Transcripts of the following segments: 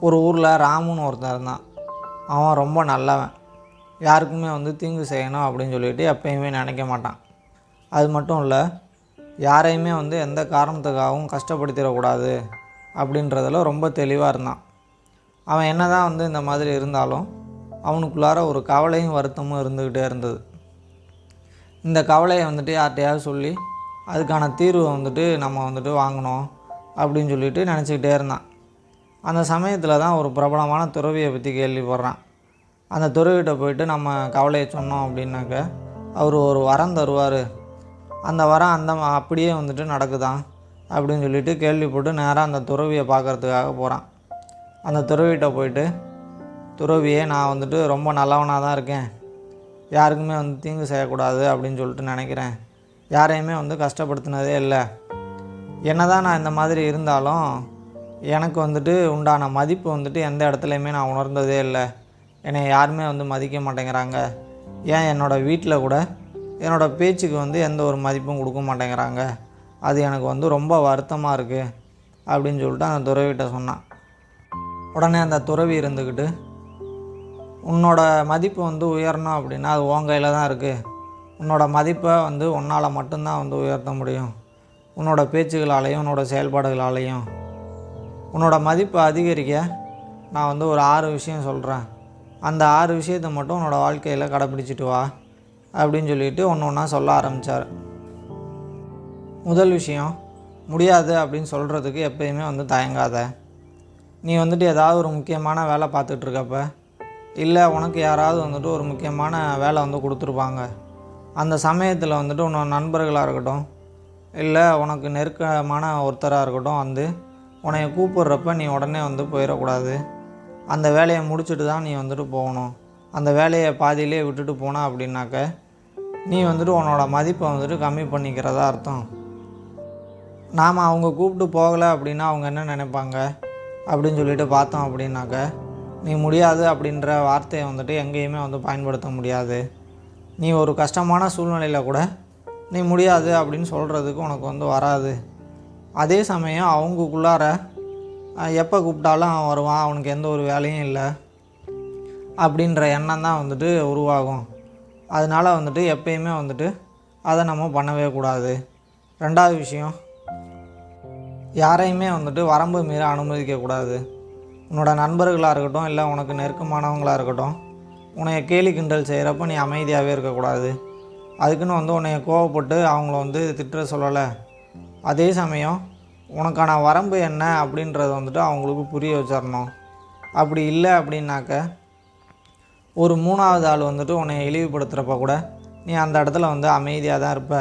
ஒரு ஊரில் ராமுன்னு ஒருத்தன் இருந்தான். அவன் ரொம்ப நல்லவன். யாருக்குமே தீங்கு செய்யணும் அப்படின்னு சொல்லிட்டு எப்பயுமே நினைக்க மாட்டான். அது மட்டும் இல்லை, யாரையுமே எந்த காரணத்துக்காகவும் கஷ்டப்படுத்திடக்கூடாது அப்படின்றதில் ரொம்ப தெளிவாக இருந்தான். அவன் என்ன தான் இந்த மாதிரி இருந்தாலும் அவனுக்குள்ளார ஒரு கவலையும் வருத்தமும் இருந்துக்கிட்டே இருந்தது. இந்த கவலையை யார்கிட்டையாவது சொல்லி அதுக்கான தீர்வை நம்ம வாங்கணும் அப்படின்னு சொல்லிட்டு நினச்சிக்கிட்டே இருந்தான். அந்த சமயத்தில் தான் ஒரு பிரபலமான துறவியை பற்றி கேள்விப்படுறான். அந்த துறவிகிட்ட போயிட்டு நம்ம கவலையை சொன்னோம் அப்படின்னாக்க அவர் ஒரு வரம் தருவார். அந்த வரம் அப்படியே நடக்குதான் அப்படின்னு சொல்லிட்டு கேள்விப்பட்டு நேராக அந்த துறவியை பார்க்குறதுக்காக போகிறான். அந்த துறவிகிட்ட போயிட்டு, துறவியே, நான் ரொம்ப நல்லவனாக தான் இருக்கேன், யாருக்குமே தீங்கு செய்யக்கூடாது அப்படின்னு சொல்லிட்டு நினைக்கிறேன், யாரையுமே கஷ்டப்படுத்தினதே இல்லை, என்ன தான் நான் இந்த மாதிரி இருந்தாலும் எனக்கு உண்டான மதிப்பு எந்த இடத்துலையுமே நான் உணர்ந்ததே இல்லை, என்னை யாருமே மதிக்க மாட்டேங்கிறாங்க, ஏன் என்னோடய வீட்டில் கூட என்னோடய பேச்சுக்கு எந்த ஒரு மதிப்பும் கொடுக்க மாட்டேங்கிறாங்க, அது எனக்கு ரொம்ப வருத்தமாக இருக்குது அப்படின்னு சொல்லிட்டு அந்த துறவிகிட்ட சொன்னான். உடனே அந்த துறவி இருந்துக்கிட்டு, உன்னோட மதிப்பு உயரணும் அப்படின்னா அது உன் கையில் தான் இருக்குது, உன்னோட மதிப்பை உன்னால் மட்டும்தான் உயர்த்த முடியும், உன்னோட பேச்சுகளாலேயும் உன்னோட செயல்பாடுகளாலேயும். உன்னோட மதிப்பை அதிகரிக்க நான் ஒரு 6 விஷயம் சொல்கிறேன், அந்த 6 விஷயத்தை மட்டும் உன்னோட வாழ்க்கையில் கடைப்பிடிச்சிட்டு வா அப்படின்னு சொல்லிட்டு ஒன்று ஒன்றா சொல்ல ஆரம்பித்தார். முதல் விஷயம், முடியாது அப்படின்னு சொல்கிறதுக்கு எப்பயுமே தயங்காத. நீ ஏதாவது ஒரு முக்கியமான வேலை பார்த்துட்ருக்கப்ப, இல்லை உனக்கு யாராவது ஒரு முக்கியமான வேலை கொடுத்துருப்பாங்க. அந்த சமயத்தில் உன்னோட நண்பர்களாக இருக்கட்டும், இல்லை உனக்கு நெருக்கமான ஒருத்தராக இருக்கட்டும் உன்னைய கூப்பிட்றப்ப நீ உடனே போயிடக்கூடாது. அந்த வேலையை முடிச்சுட்டு தான் நீ போகணும். அந்த வேலையை பாதியிலே விட்டுட்டு போனா அப்படின்னாக்க நீ உன்னோட மதிப்பை கம்மி பண்ணிக்கிறதா அர்த்தம். நாம் அவங்க கூப்பிட்டு போகலை அப்படின்னா அவங்க என்ன நினைப்பாங்க அப்படின்னு சொல்லிட்டு பார்த்தோம் அப்படின்னாக்க, நீ முடியாது அப்படின்ற வார்த்தையை எங்கேயுமே பயன்படுத்த முடியாது. நீ ஒரு கஷ்டமான சூழ்நிலையில் கூட நீ முடியாது அப்படின்னு சொல்கிறதுக்கு உனக்கு வராது. அதே சமயம் அவங்களுக்குள்ளார எப்போ கூப்பிட்டாலும் அவன் வருவான், அவனுக்கு எந்த ஒரு வேலையும் இல்லை அப்படின்ற எண்ணம் தான் உருவாகும். அதனால் எப்பயுமே அதை நம்ம பண்ணவே கூடாது. ரெண்டாவது விஷயம், யாரையுமே வரம்பு மீற அனுமதிக்கக்கூடாது. உன்னோட நண்பர்களாக இருக்கட்டும், இல்லை உனக்கு நெருக்கமானவங்களாக இருக்கட்டும், உன்னைய கேலி கிண்டல் செய்கிறப்ப நீ அமைதியாகவே இருக்கக்கூடாது. அதுக்குன்னு உன்னைய கோவப்பட்டு அவங்கள திட்டுற சொல்லலை. அதே சமயம் உனக்கான வரம்பு என்ன அப்படின்றத அவங்களுக்கு புரிய வச்சிடணும். அப்படி இல்லை அப்படின்னாக்க ஒரு 3வது ஆள் உன்னை இழிவுபடுத்துகிறப்ப கூட நீ அந்த இடத்துல அமைதியாக தான் இருப்ப.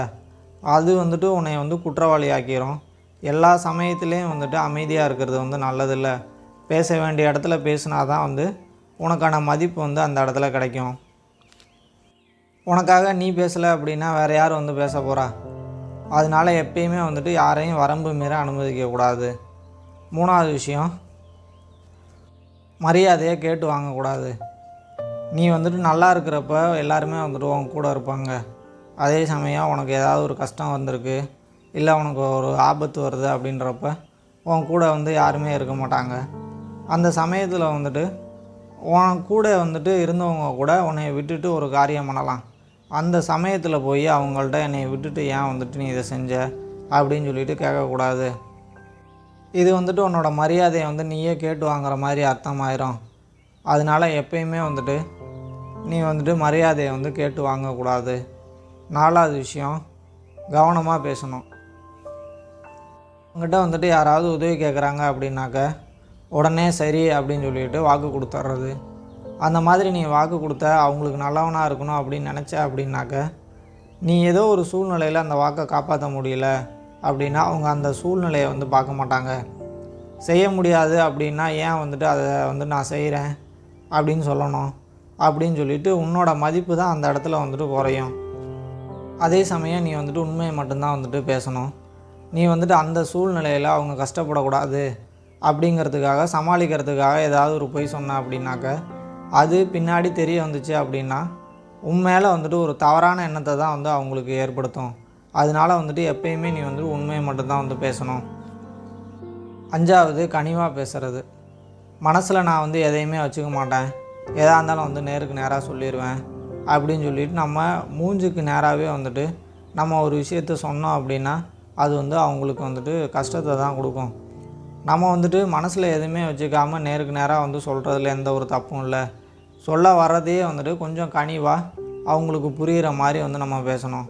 அது உன்னை குற்றவாளி ஆக்கிரும். எல்லா சமயத்துலேயும் அமைதியாக இருக்கிறது நல்லதில்லை. பேச வேண்டிய இடத்துல பேசினா தான் உனக்கான மதிப்பு அந்த இடத்துல கிடைக்கும். உனக்காக நீ பேசலை அப்படின்னா வேறு யார் பேச போகிறா? அதனால் எப்பயுமே யாரையும் வரம்பு மீற அனுமதிக்கக்கூடாது. 3வது விஷயம், மரியாதையை கேட்டு வாங்கக்கூடாது. நீ நல்லா இருக்கிறப்ப எல்லாருமே உன் கூட இருப்பாங்க. அதே சமயம் உனக்கு ஏதாவது ஒரு கஷ்டம் வந்திருக்கு, இல்லை உனக்கு ஒரு ஆபத்து வருது அப்படின்றப்ப உன் கூட யாருமே இருக்க மாட்டாங்க. அந்த சமயத்தில் உன் கூட இருந்தவங்க கூட உன்னை விட்டுட்டு ஒரு காரியம் பண்ணலாம். அந்த சமயத்தில் போய் அவங்கள்ட்ட என்னை விட்டுட்டு ஏன் நீ இதை செஞ்ச அப்படின்னு சொல்லிட்டு கேட்கக்கூடாது. இது உன்னோட மரியாதையை நீயே கேட்டு வாங்குற மாதிரி அர்த்தமாயிரும். அதனால் எப்பயுமே நீ மரியாதையை கேட்டு வாங்கக்கூடாது. 4வது விஷயம், கவனமாக பேசணும். உங்கள்கிட்ட யாராவது உதவி கேட்குறாங்க அப்படின்னாக்க உடனே சரி அப்படின்னு சொல்லிட்டு வாக்கு கொடுத்துட்றது. அந்த மாதிரி நீ வாக்கு கொடுத்த அவங்களுக்கு நல்லவனாக இருக்கணும் அப்படின்னு நினச்ச அப்படின்னாக்க, நீ ஏதோ ஒரு சூழ்நிலையில் அந்த வாக்கை காப்பாற்ற முடியல அப்படின்னா அவங்க அந்த சூழ்நிலையை பார்க்க மாட்டாங்க. செய்ய முடியாது அப்படின்னா ஏன் அதை நான் செய்கிறேன் அப்படின்னு சொல்லணும் அப்படின்னு சொல்லிட்டு உன்னோட மதிப்பு தான் அந்த இடத்துல குறையும். அதே சமயம் நீ உண்மையை மட்டும்தான் பேசணும். நீ அந்த சூழ்நிலையில் அவங்க கஷ்டப்படக்கூடாது அப்படிங்கிறதுக்காக சமாளிக்கிறதுக்காக ஏதாவது ஒரு பொய் சொன்ன அப்படின்னாக்க அது பின்னாடி தெரிய வந்துச்சு அப்படின்னா உன் மேலே ஒரு தவறான எண்ணத்தை தான் அவங்களுக்கு ஏற்படுத்தும். அதனால் எப்பயுமே நீ உண்மையை மட்டும்தான் பேசணும். 5வது, கனிவாக பேசுகிறது. மனசில் நான் வந்து எதையுமே வச்சுக்க மாட்டேன், எதாக இருந்தாலும் வந்து நேருக்கு நேராக சொல்லிடுவேன் அப்படின்னு சொல்லிட்டு நம்ம மூஞ்சுக்கு நேராகவே வந்துட்டு நம்ம ஒரு விஷயத்த சொன்னோம் அப்படின்னா அது வந்து அவங்களுக்கு வந்துட்டு கஷ்டத்தை தான் கொடுக்கும். நம்ம வந்துட்டு மனசில் எதுவுமே வச்சுக்காமல் நேருக்கு நேராக வந்து சொல்கிறதுல எந்த ஒரு தப்பும் இல்லை. சொல்ல வர்றதையே வந்துட்டு கொஞ்சம் கனிவாக அவங்களுக்கு புரிகிற மாதிரி வந்து நம்ம பேசணும்.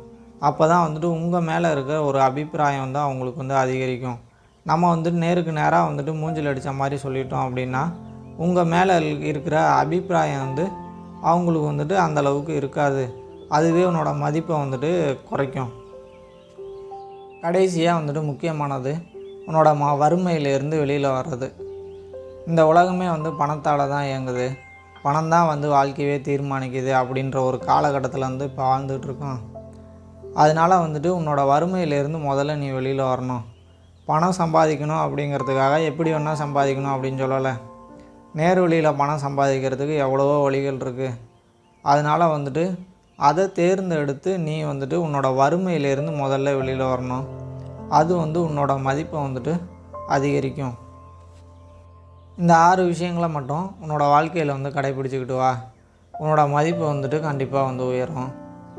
அப்போ தான் வந்துட்டு உங்கள் மேலே இருக்கிற ஒரு அபிப்பிராயம் வந்து அவங்களுக்கு வந்து அதிகரிக்கும். நம்ம வந்துட்டு நேருக்கு நேராக வந்துட்டு மூஞ்சில் அடித்த மாதிரி சொல்லிட்டோம் அப்படின்னா உங்கள் மேலே இருக்கிற அபிப்பிராயம் வந்து அவங்களுக்கு வந்துட்டு அந்தளவுக்கு இருக்காது. அதுவே உன்னோட மதிப்பை வந்துட்டு குறைக்கும். கடைசியாக வந்துட்டு முக்கியமானது உன்னோட வறுமையிலேருந்து வெளியில் வர்றது. இந்த உலகமே வந்து பணத்தால் தான் இயங்குது, பணம் தான் வந்து வாழ்க்கையே தீர்மானிக்குது அப்படின்ற ஒரு காலகட்டத்தில் வந்து இப்போ வாழ்ந்துகிட்ருக்கோம். அதனால் வந்துட்டு உன்னோட வறுமையிலேருந்து முதல்ல நீ வெளியில் வரணும். பணம் சம்பாதிக்கணும் அப்படிங்கிறதுக்காக எப்படி வேணால் சம்பாதிக்கணும் அப்படின்னு சொல்லலை. நேர் வழியில் பணம் சம்பாதிக்கிறதுக்கு எவ்வளவோ வழிகள் இருக்குது. அதனால் வந்துட்டு அதை தேர்ந்தெடுத்து நீ வந்துட்டு உன்னோட வறுமையிலேருந்து முதல்ல வெளியில் வரணும். அது வந்து உன்னோட மதிப்பை வந்துட்டு அதிகரிக்கும். இந்த 6 விஷயங்களை மட்டும் உன்னோட வாழ்க்கையில் வந்து கடைப்பிடிச்சிக்கிட்டு வா, உன்னோட மதிப்பு வந்துட்டு கண்டிப்பாக வந்து உயரும்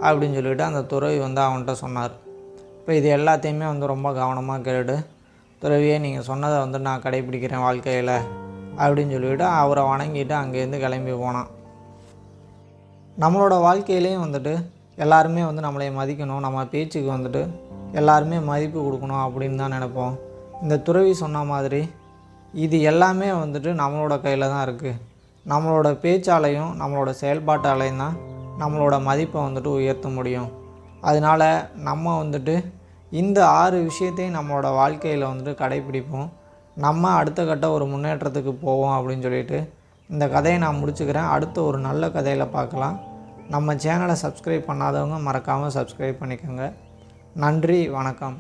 அப்படின்னு சொல்லிவிட்டு அந்த துறவி வந்து அவன்கிட்ட சொன்னார். இப்போ இது எல்லாத்தையுமே வந்து ரொம்ப கவனமாக கேட்டு, துறவியே நீங்கள் சொன்னதை வந்து நான் கடைப்பிடிக்கிறேன் வாழ்க்கையில் அப்படின்னு சொல்லிவிட்டு அவரை வணங்கிட்டு அங்கேருந்து கிளம்பி போனான். நம்மளோட வாழ்க்கையிலையும் வந்துட்டு எல்லாருமே வந்து நம்மளை மதிக்கணும், நம்ம பேச்சுக்கு வந்துட்டு எல்லாருமே மதிப்பு கொடுக்கணும் அப்படின்னு தான் நினைப்போம். இந்த துறவி சொன்ன மாதிரி இது எல்லாமே வந்துட்டு நம்மளோட கையில் தான் இருக்குது. நம்மளோட பேச்சாலையும் நம்மளோட செயல்பாட்டாலையும் தான் நம்மளோட மதிப்பை வந்துட்டு உயர்த்த முடியும். அதனால் நம்ம வந்துட்டு இந்த 6 விஷயத்தையும் நம்மளோட வாழ்க்கையில் வந்துட்டு கடைப்பிடிப்போம். நம்ம அடுத்த கட்ட ஒரு முன்னேற்றத்துக்கு போவோம் அப்படின்னு சொல்லிட்டு இந்த கதையை நான் முடிச்சுக்கிறேன். அடுத்த ஒரு நல்ல கதையில் பார்க்கலாம். நம்ம சேனலை சப்ஸ்கிரைப் பண்ணாதவங்க மறக்காமல் சப்ஸ்கிரைப் பண்ணிக்கோங்க. நன்றி, வணக்கம்.